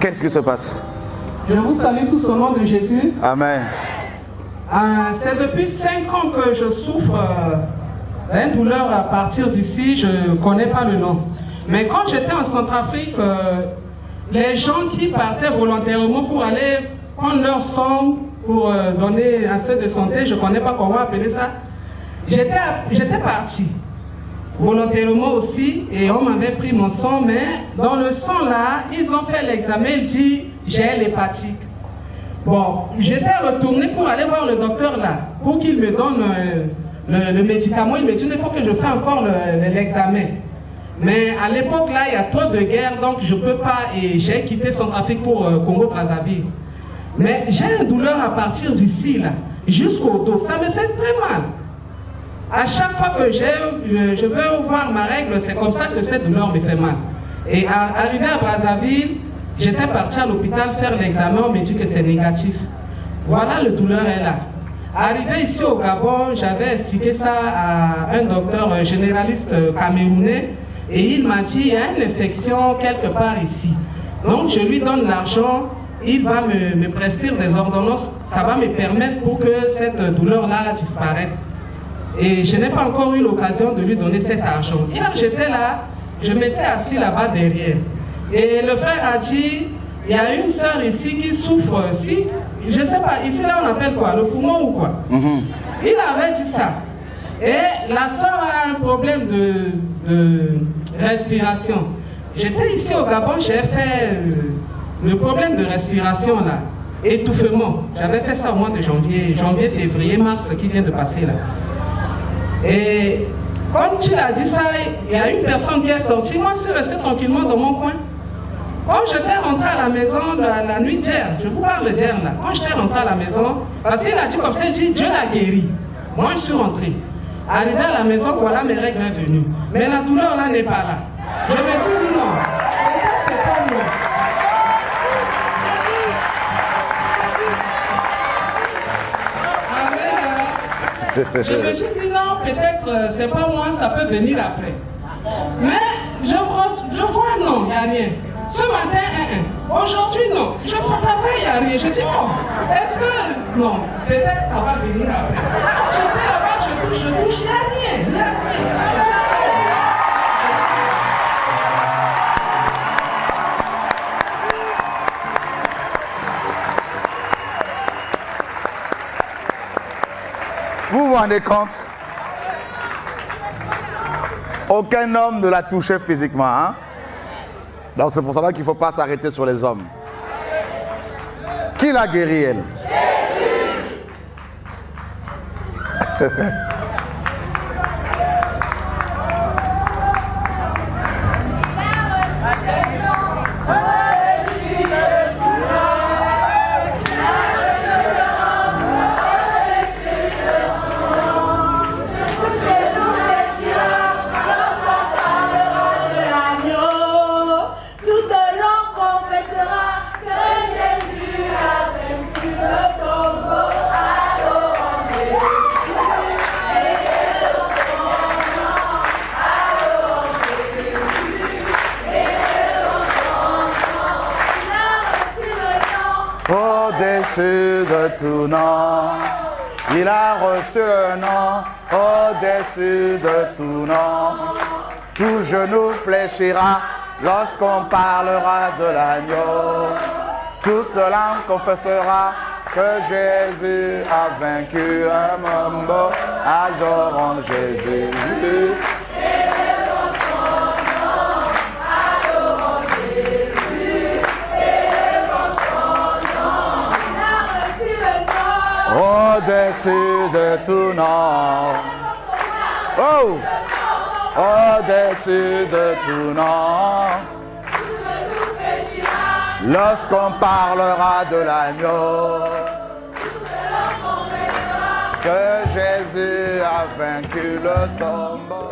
Qu'est-ce qui se passe? Je vous salue tous au nom de Jésus. Amen. C'est depuis 5 ans que je souffre d'une douleur à partir d'ici, je ne connais pas le nom. Mais quand j'étais en Centrafrique, les gens qui partaient volontairement pour aller prendre leur sang pour donner à ceux de santé, je ne connais pas comment appeler ça, j'étais parti volontairement aussi et on m'avait pris mon sang, mais dans le sang là, ils ont fait l'examen, ils disent j'ai l'hépatique. Bon, j'étais retourné pour aller voir le docteur là, pour qu'il me donne le médicament. Il me dit il faut que je fasse encore l'examen. Mais à l'époque là, il y a trop de guerre, donc je ne peux pas, et j'ai quitté Centrafrique pour Congo-Brazzaville. Mais j'ai une douleur à partir d'ici là, jusqu'au dos, ça me fait très mal. À chaque fois que je veux voir ma règle, c'est comme ça que cette douleur me fait mal. Et arrivé à Brazzaville, j'étais parti à l'hôpital faire l'examen, on me dit que c'est négatif. Voilà, le douleur est là. Arrivé ici au Gabon, j'avais expliqué ça à un docteur généraliste camerounais et il m'a dit il y a une infection quelque part ici. Donc je lui donne l'argent, il va me prescrire des ordonnances, ça va me permettre pour que cette douleur-là disparaisse. Et je n'ai pas encore eu l'occasion de lui donner cet argent. Hier j'étais là, je m'étais assis là-bas derrière. Et le frère a dit, il y a une soeur ici qui souffre aussi, je ne sais pas, ici là on appelle quoi, le poumon ou quoi? Il avait dit ça. Et la soeur a un problème de respiration. J'étais ici au Gabon, j'ai fait le problème de respiration là, étouffement. J'avais fait ça au mois de janvier, février, mars qui vient de passer là. Et quand il a dit ça, il y a une personne qui est sortie, moi je suis resté tranquillement dans mon coin. Quand j'étais rentré à la maison la nuit d'hier, je vous parle d'hier là, quand j'étais rentré à la maison, parce qu'il a dit comme ça, il dit Dieu l'a guéri. Moi je suis rentré. Arrivé à la maison, voilà mes règles sont venues. Mais la douleur là n'est pas là. Je me suis dit non, c'est pas moi. Je me suis dit non, peut-être c'est pas moi, ça peut venir après. Mais je vois non, il n'y a rien. Ce matin, aujourd'hui non. Je travaille, il n'y a rien. Je dis non, est-ce que non, peut-être ça va venir après. J'étais là-bas, je touche, il n'y a rien, il n'y a rien. Vous vous rendez compte? Aucun homme ne l'a touché physiquement. Hein? Donc c'est pour cela qu'il ne faut pas s'arrêter sur les hommes. Qui l'a guéri, elle? Jésus. Au-dessus de tout nom, il a reçu le nom, au-dessus de tout nom. Tout genou fléchira lorsqu'on parlera de l'agneau. Toute langue confessera que Jésus a vaincu un mambo. Adorons Jésus. Au-dessus de tout nom. Oh! Au-dessus de tout nom. Lorsqu'on parlera de l'agneau, que Jésus a vaincu le tombeau.